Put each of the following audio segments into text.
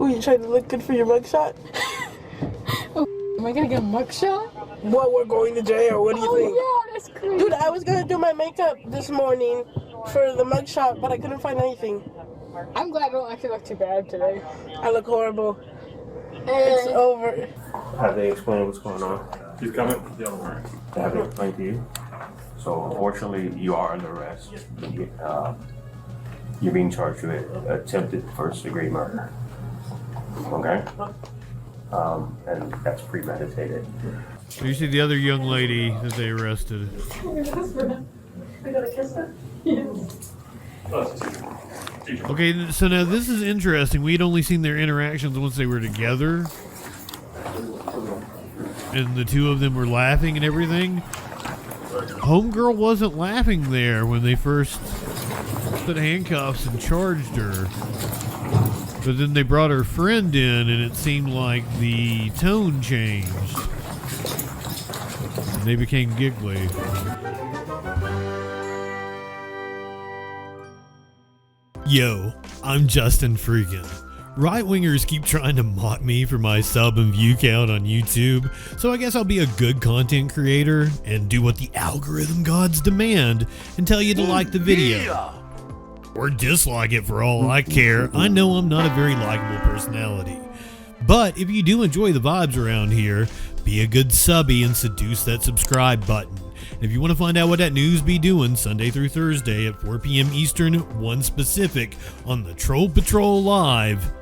Were you trying to look good for your mugshot? Oh, am I gonna get a mugshot? What, we're going to jail? What do you think? Oh yeah, that's crazy. Dude, I was gonna do my makeup this morning for the mugshot, but I couldn't find anything. I'm glad I don't actually look too bad today. I look horrible. It's over. Have they explained what's going on? He's coming. The other way. They haven't explained to you? So unfortunately, you are under arrest. You're being charged with attempted first-degree murder. Okay? And that's premeditated. So you see the other young lady that they arrested. We gotta kiss her? Yes. Okay, so now this is interesting. We'd only seen their interactions once they were together. And the two of them were laughing and everything. Homegirl wasn't laughing there when they first put handcuffs and charged her. But then they brought her friend in and it seemed like the tone changed. And they became giggly. Yo, I'm Justin Freakin. Right-wingers keep trying to mock me for my sub and view count on YouTube, so I guess I'll be a good content creator and do what the algorithm gods demand and tell you to like the video. Or dislike it for all I care. I know I'm not a very likable personality. But if you do enjoy the vibes around here, be a good subby and seduce that subscribe button. And if you want to find out what that news be doing Sunday through Thursday at 4 p.m. Eastern, 1 Pacific on the Troll Patrol Live,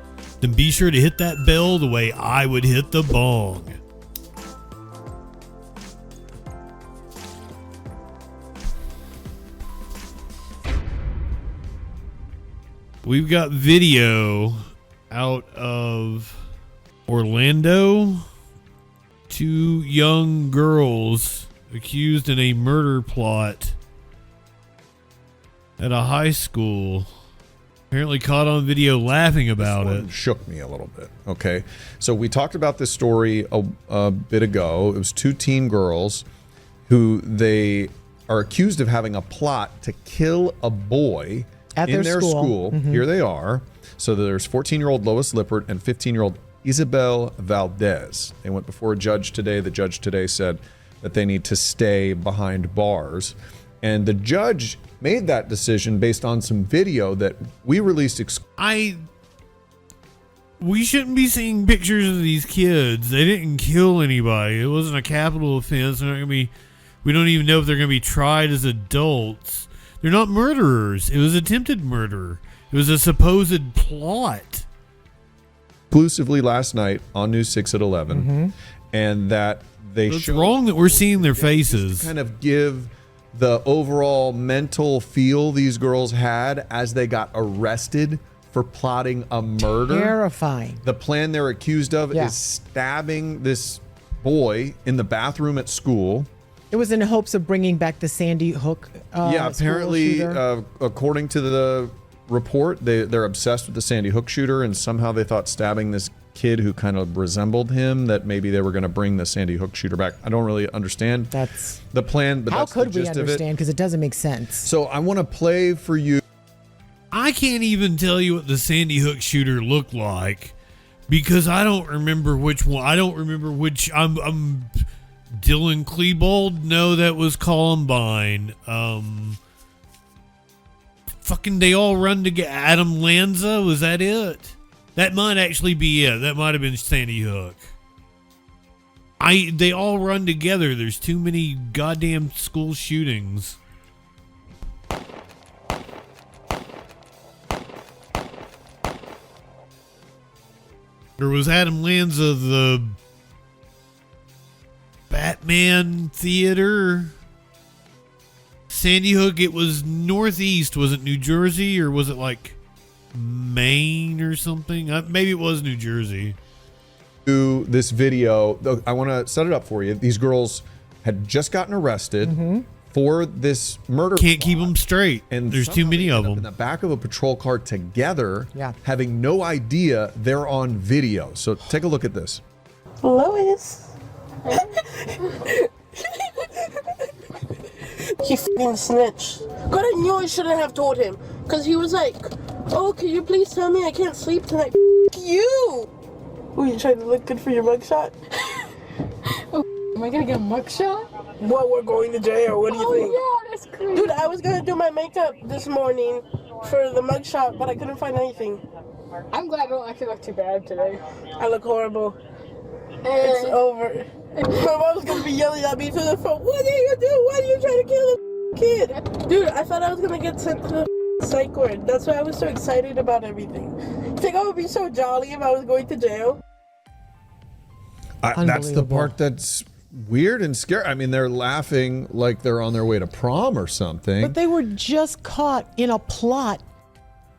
then be sure to hit that bell the way I would hit the bong. We've got video out of Orlando. 2 young girls accused in a murder plot at a high school. Apparently caught on video laughing about it. Shook me a little bit. Okay, so we talked about this story a bit ago. It was 2 teen girls who they are accused of having a plot to kill a boy at in their school. Mm-hmm. Here they are. So there's 14-year-old Lois Lippert and 15-year-old Isabel Valdez. They went before a judge today. The judge today said that they need to stay behind bars. And the judge made that decision based on some video that we released. We shouldn't be seeing pictures of these kids. They didn't kill anybody. It wasn't a capital offense. They're not gonna be. We don't even know if they're going to be tried as adults. They're not murderers. It was attempted murder. It was a supposed plot. Exclusively last night on News 6 at 11, and that they It's wrong that we're seeing their faces. Kind of give the overall mental feel these girls had as they got arrested for plotting a murder. Terrifying. The plan they're accused of is stabbing this boy in the bathroom at school. It was in hopes of bringing back the Sandy Hook. Apparently, according to the report, they're obsessed with the Sandy Hook shooter, and somehow they thought stabbing this kid who kind of resembled him, that maybe they were going to bring the Sandy Hook shooter back. I don't really understand that's the plan, but how that's could the we gist understand? Because it doesn't make sense. So I want to play for you. I can't even tell you what the Sandy Hook shooter looked like because I don't remember which one. I don't remember which. I'm Dylan Klebold. No, that was Columbine. Fucking, they all run to get Adam Lanza. Was that it? That might actually be it. That might have been Sandy Hook. They all run together. There's too many goddamn school shootings. There was Adam Lanza, the Batman Theater. Sandy Hook, it was northeast. Was it New Jersey or was it like Maine or something? Maybe it was New Jersey. This video, I want to set it up for you. These girls had just gotten arrested for this murder. Can't keep them straight, and there's too many of them in the back of a patrol car together, having no idea they're on video. So take a look at this. Lois. He f***ing snitched. God, I knew I shouldn't have told him. Because he was like, oh, can you please tell me I can't sleep tonight? F*** you! Who, you trying to look good for your mugshot? Am I gonna get a mugshot? What, we're going to jail? What do you think? Oh yeah, that's great. Dude, I was gonna do my makeup this morning for the mugshot, but I couldn't find anything. I'm glad I don't actually look too bad today. I look horrible. It's over. My mom's gonna be yelling at me through the phone. What are you doing? Why are you trying to kill a kid? Dude, I thought I was gonna get sent to the psych ward. That's why I was so excited about everything. You think I would be so jolly if I was going to jail? That's the Unbelievable. part that's weird and scary. I mean, they're laughing like they're on their way to prom or something. But they were just caught in a plot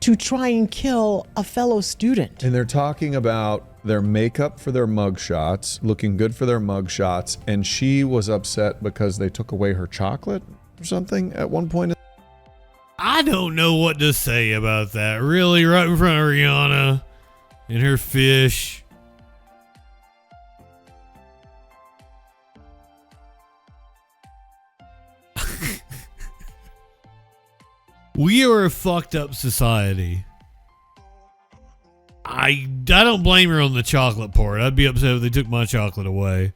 to try and kill a fellow student. And they're talking about their makeup for their mugshots, looking good for their mugshots, and she was upset because they took away her chocolate or something at one point. I don't know what to say about that. Really, right in front of Rihanna and her fish. We are a fucked up society. I don't blame her on the chocolate part. I'd be upset if they took my chocolate away.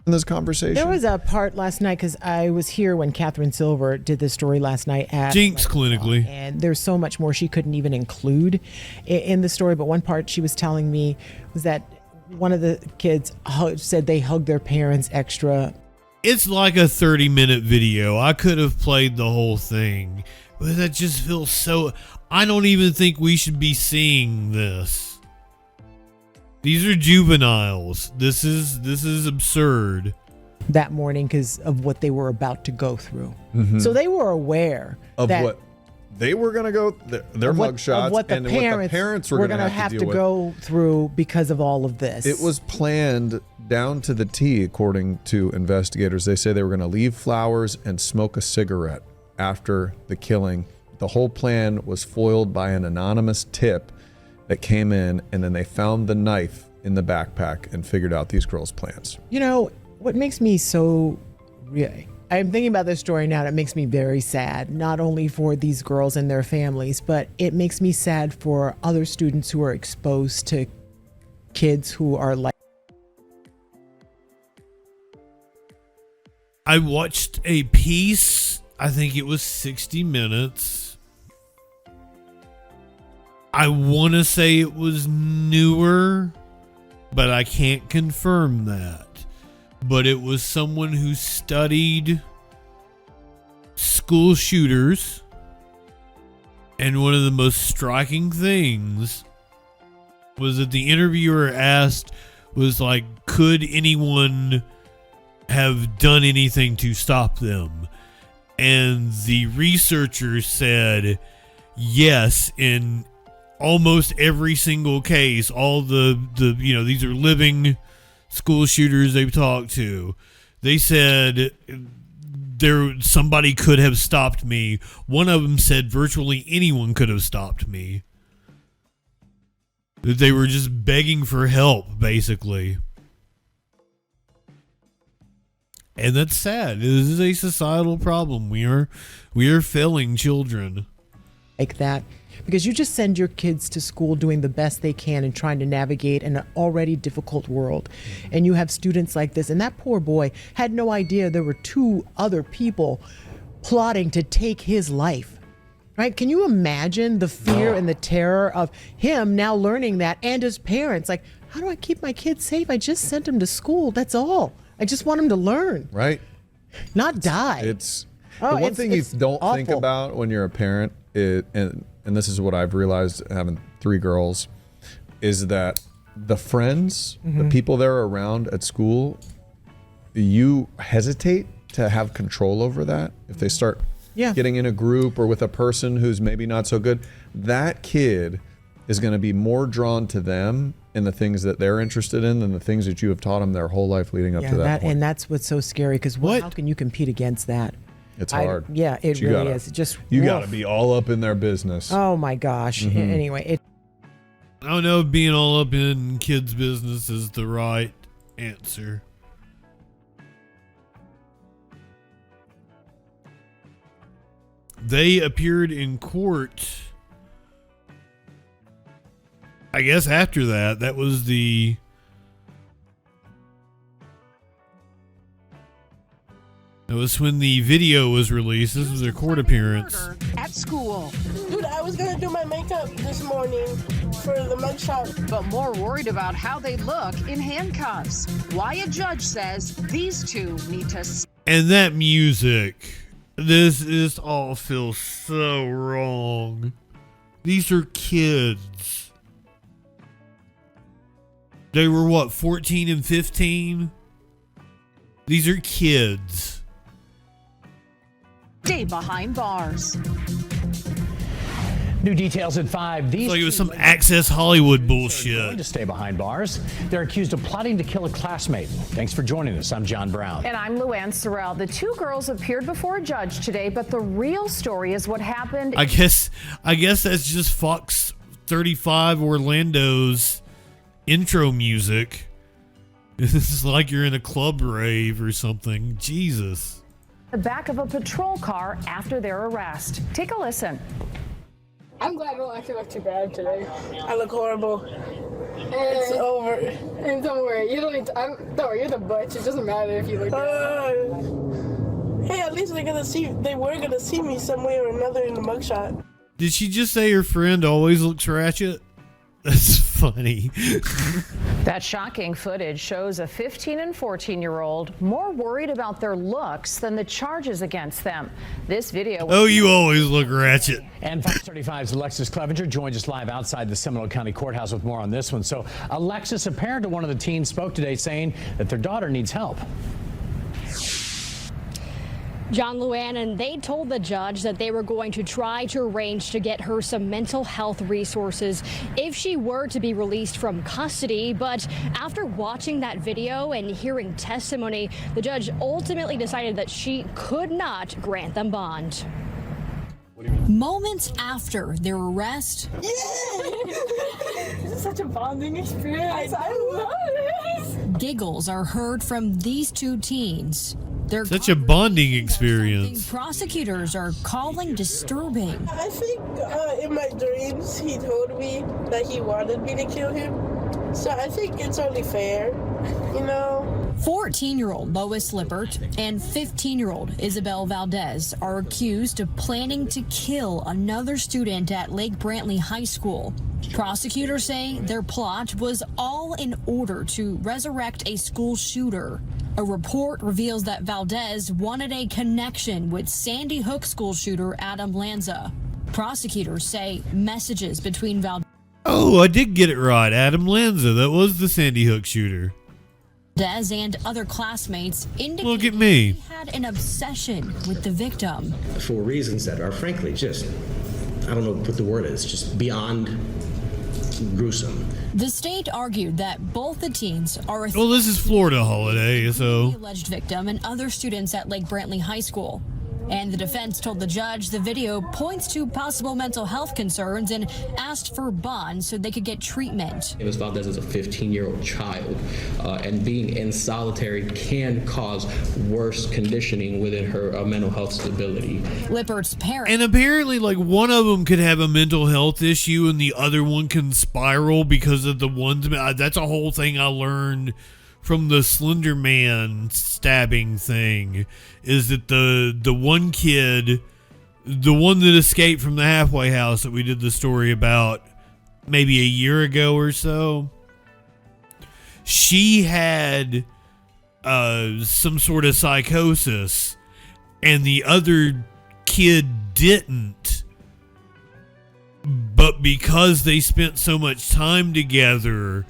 In this conversation, There was a part last night because I was here when Catherine Silver did this story last night at Jinx clinically. and there's so much more she couldn't even include in the story. But one part she was telling me was that one of the kids said they hugged their parents extra. It's like a 30-minute video. I could have played the whole thing, but that just feels so... I don't even think we should be seeing this. These are juveniles. This is absurd. That morning because of what they were about to go through. So they were aware of that what they were going to go, their of mugshots, what the and parents, what the parents were were going to have to deal with. go through because of all of this. It was planned down to the T, according to investigators. They say they were going to leave flowers and smoke a cigarette after the killing. The whole plan was foiled by an anonymous tip that came in, and then they found the knife in the backpack and figured out these girls' plans. You know, what makes me so... I'm thinking about this story now, and it makes me very sad, not only for these girls and their families, but it makes me sad for other students who are exposed to kids who are like... I watched a piece, I think it was 60 minutes. I want to say it was newer, but I can't confirm that. But it was someone who studied school shooters. And one of the most striking things was that the interviewer asked, was like, could anyone have done anything to stop them? And the researcher said, yes, in almost every single case, all the these are living school shooters they've talked to. They said somebody could have stopped me. One of them said virtually anyone could have stopped me. That they were just begging for help, basically. And that's sad. This is a societal problem. We are failing children. like that, because you just send your kids to school doing the best they can and trying to navigate an already difficult world. And you have students like this, and that poor boy had no idea there were two other people plotting to take his life. Right? Can you imagine the fear and the terror of him now learning that, and his parents? Like, how do I keep my kids safe? I just sent him to school. That's all. I just want him to learn, Right? not die. It's Oh, the one it's- thing you it's don't think awful. about when you're a parent, and this is what I've realized having 3 girls, is that the friends, the people they're around at school, you hesitate to have control over that. If they start Yeah. getting in a group or with a person who's maybe not so good, that kid is going to be more drawn to them and the things that they're interested in than the things that you have taught them their whole life leading up Yeah, to that point. and that's what's so scary, because What? how can you compete against that? It's hard. Yeah, it You really gotta- is. It just You got to woof. be all up in their business. Oh my gosh. Anyway, it I don't know if being all up in kids' business is the right answer. They appeared in court. I guess after that, that was the It was when the video was released. This was their court appearance. At school. Dude, I was gonna do my makeup this morning for the mugshot. But more worried about how they look in handcuffs. Why a judge says these two need to... And that music. This all feels so wrong. These are kids. They were what, 14 and 15? These are kids. Stay behind bars. New details at 5. These It's like it was some Access Hollywood bullshit. Going to stay behind bars. They're accused of plotting to kill a classmate. Thanks for joining us. I'm John Brown. And I'm Luann Sorrell. The two girls appeared before a judge today, but the real story is what happened. I guess that's just Fox 35 Orlando's intro music. This is like you're in a club rave or something. Jesus. The back of a patrol car after their arrest. Take a listen. I'm glad I don't actually look too bad today. I look horrible. It's over. And don't worry, you don't need to, don't worry, you're the butch. It doesn't matter if you look bad. Hey, at least they were gonna see me some way or another in the mugshot. Did she just say her friend always looks ratchet? That's funny. That shocking footage shows a 15 and 14-year-old more worried about their looks than the charges against them. This video... Oh, you always look ratchet. And Fox 35's Alexis Clevenger joins us live outside the Seminole County Courthouse with more on this one. So, Alexis, a parent of one of the teens spoke today saying that their daughter needs help. John, Luann, and they told the judge that they were going to try to arrange to get her some mental health resources if she were to be released from custody. But after watching that video and hearing testimony, the judge ultimately decided that she could not grant them bond. Moments after their arrest. Yeah! This is such a bonding experience. I love it. Giggles are heard from these two teens. Such a bonding experience. Prosecutors are calling disturbing. I think in my dreams he told me that he wanted me to kill him. So I think it's only fair, you know? 14-year-old Lois Lippert and 15-year-old Isabel Valdez are accused of planning to kill another student at Lake Brantley High School. Prosecutors say their plot was all in order to resurrect a school shooter. A report reveals that Valdez wanted a connection with Sandy Hook school shooter Adam Lanza. Prosecutors say messages between Valdez... Oh, I did get it right. Adam Lanza. That was the Sandy Hook shooter. Valdez and other classmates indicated Look at me. He had an obsession with the victim. For reasons that are frankly just, I don't know what the word is, just beyond gruesome. The state argued that both the teens are... Well, this is Florida holiday, so... ...the alleged victim and other students at Lake Brantley High School. And the defense told the judge the video points to possible mental health concerns and asked for bond so they could get treatment. Ms. Valdez is a 15-year-old child, and being in solitary can cause worse conditioning within her mental health stability. Lippert's parents... And apparently, like, one of them could have a mental health issue and the other one can spiral because of the ones... That's a whole thing I learned from the Slender Man stabbing thing, is that the one kid, the one that escaped from the halfway house that we did the story about maybe a year ago or so, she had some sort of psychosis and the other kid didn't. But because they spent so much time together,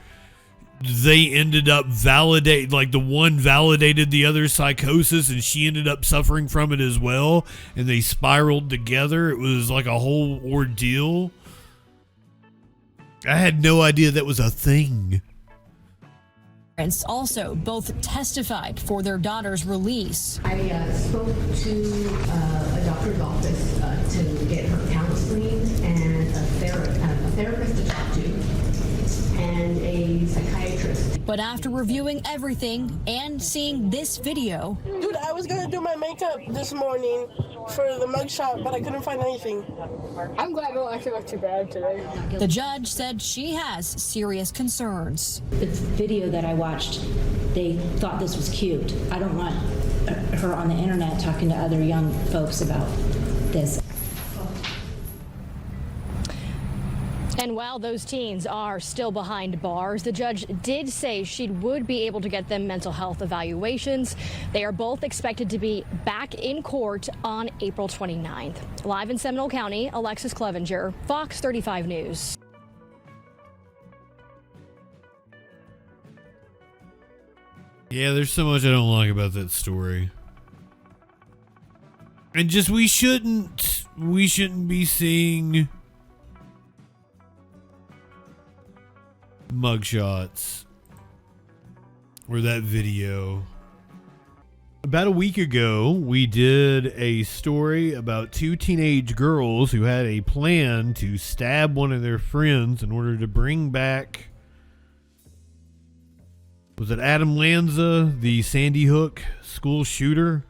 they ended up like the one validated the other psychosis and she ended up suffering from it as well, and they spiraled together. It was like a whole ordeal. I had no idea that was a thing. Parents also both testified for their daughter's release. I spoke to a doctor's office to get her counseling and a therapist to talk to, and a psychiatrist. But after reviewing everything and seeing this video... Dude, I was gonna do my makeup this morning for the mugshot, but I couldn't find anything. I'm glad I don't actually look too bad today. The judge said she has serious concerns. The video that I watched, they thought this was cute. I don't want her on the internet talking to other young folks about this. And while those teens are still behind bars, the judge did say she would be able to get them mental health evaluations. They are both expected to be back in court on April 29th. Live in Seminole County, Alexis Clevenger, Fox 35 News. Yeah, there's so much I don't like about that story. And just we shouldn't be seeing mugshots or that video. About a week ago, we did a story about two teenage girls who had a plan to stab one of their friends in order to bring back, was it Adam Lanza, the Sandy Hook school shooter?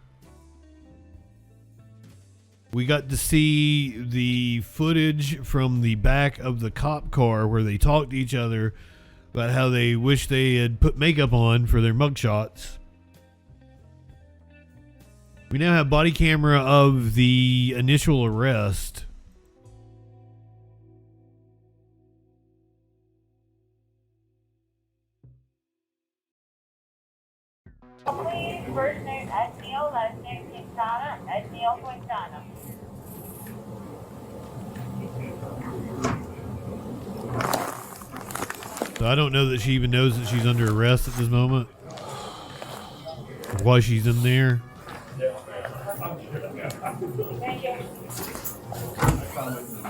We got to see the footage from the back of the cop car where they talked to each other about how they wish they had put makeup on for their mugshots. We now have body camera of the initial arrest. First name at Neil, last name Quintana, at Neil Quintana. So I don't know that she even knows that she's under arrest at this moment. Or why she's in there. This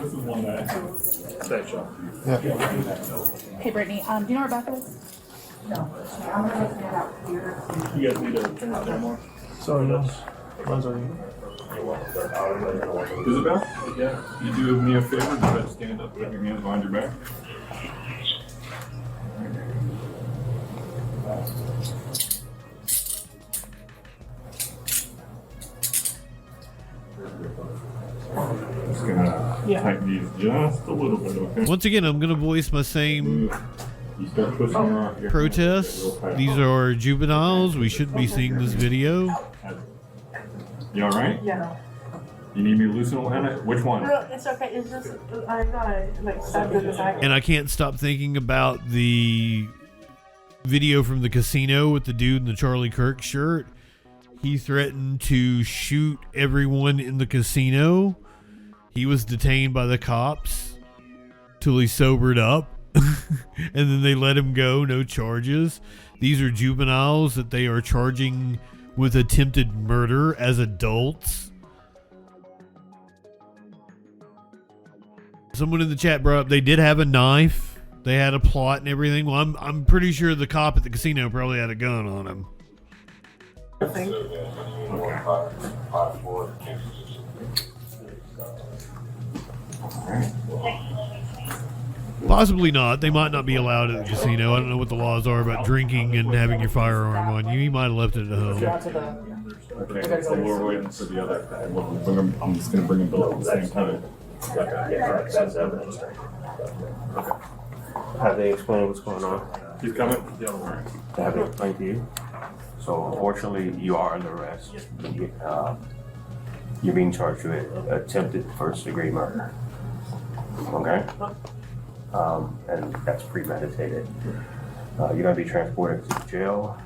is one that. Hey, Brittany, do you know where Rebecca is? No. I'm going to stand out here. You guys need to turn out there more. Sorry, no. Mine's already. Isabel? Yeah. You do me a favor, just stand up, put your hands behind your back. Just gonna tighten these just a little bit, okay? Once again, I'm going to voice my same protests. These are juveniles. We shouldn't be seeing this video. You alright? Yeah. You need me to loosen one? Which one? No, it's okay. It's just I got like stabbed in the back. And I can't stop thinking about the video from the casino with the dude in the Charlie Kirk shirt. He threatened to shoot everyone in the casino. He was detained by the cops till he sobered up. And then they let him go, no charges. These are juveniles that they are charging with attempted murder as adults. Someone in the chat brought up they did have a knife. They had a plot and everything. Well, I'm pretty sure the cop at the casino probably had a gun on him. I think. Possibly not. They might not be allowed at the casino. I don't know what the laws are about drinking and having your firearm on you. He might have left it at home. Okay, so we're waiting for the other. I'm just going to bring them both at the same time. Have they explained what's going on? He's coming. The other one. Have they explained to you? So unfortunately, you are under arrest. You're being charged with attempted first-degree murder. Okay? And that's premeditated. You're gonna be transported to jail,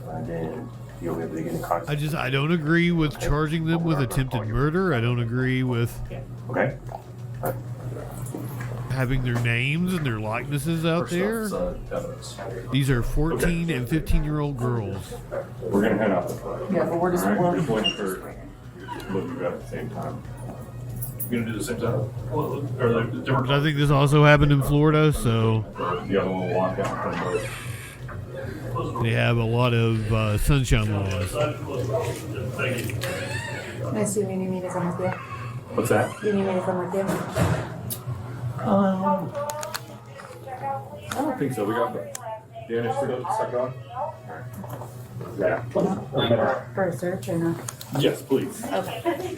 and then you'll be able to get in contact. I don't agree with charging them with attempted murder. I don't agree with having their names and their likenesses out there. These are 14 and 15-year-old girls. We're gonna head out the front. Yeah, but we're just waiting for looking at the same time. You're gonna do the same time? Or like different? I think this also happened in Florida, so the other one will walk out from both. they have a lot of sunshine laws. I assume you need me to come with you. What's that? You need me to come with you. I don't think so. We got the initiative second on. Yeah. For a search or not? Yes, please. Okay.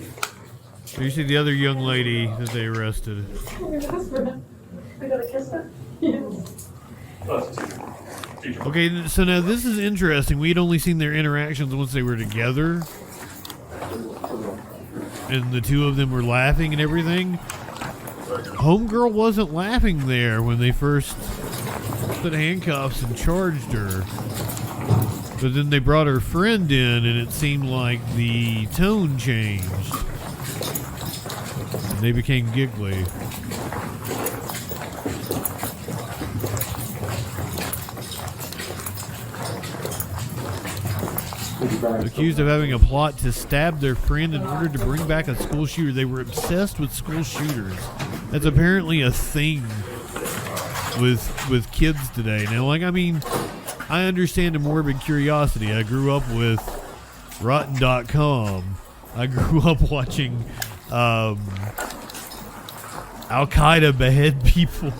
So you see the other young lady that they arrested. We gotta kiss her? Yes. Do Okay, so now this is interesting. We'd only seen their interactions once they were together. And the two of them were laughing and everything. Homegirl wasn't laughing there when they first put handcuffs and charged her. But then they brought her friend in and it seemed like the tone changed. And they became giggly. Accused of having a plot to stab their friend in order to bring back a school shooter. They were obsessed with school shooters. That's apparently a thing with kids today. Now, like, I mean, I understand a morbid curiosity. I grew up with Rotten.com. I grew up watching Al-Qaeda behead people.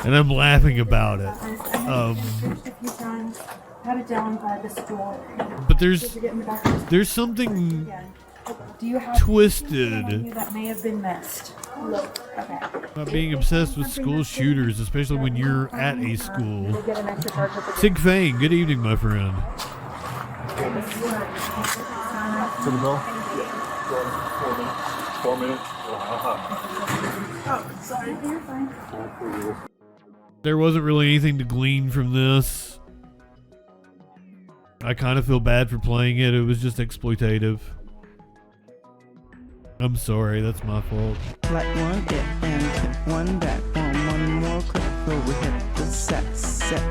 And I'm laughing about it. But there's something twisted that may have been missed. Okay. about being obsessed with school shooters, especially when you're at a school. Sig Fang, good evening, my friend. To the bill? 4 minutes. Oh, sorry. You're fine. There wasn't really anything to glean from this. I kind of feel bad for playing it. It was just exploitative. I'm sorry, that's my fault. Like one hit and hit one back, one more click before we hit the set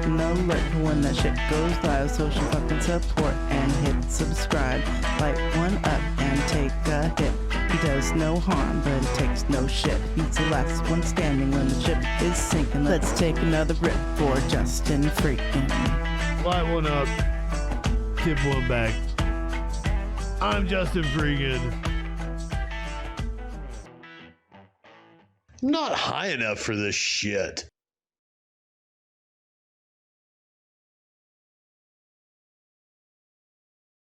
an alert when that shit goes live, social fucking support and hit subscribe. Light one up and take a hit. He does no harm, but it takes no shit. He's the last one standing when the ship is sinking. Let's take another rip for Justin Freakin. Light one up, tip one back. I'm Justin Freakin. Not high enough for this shit.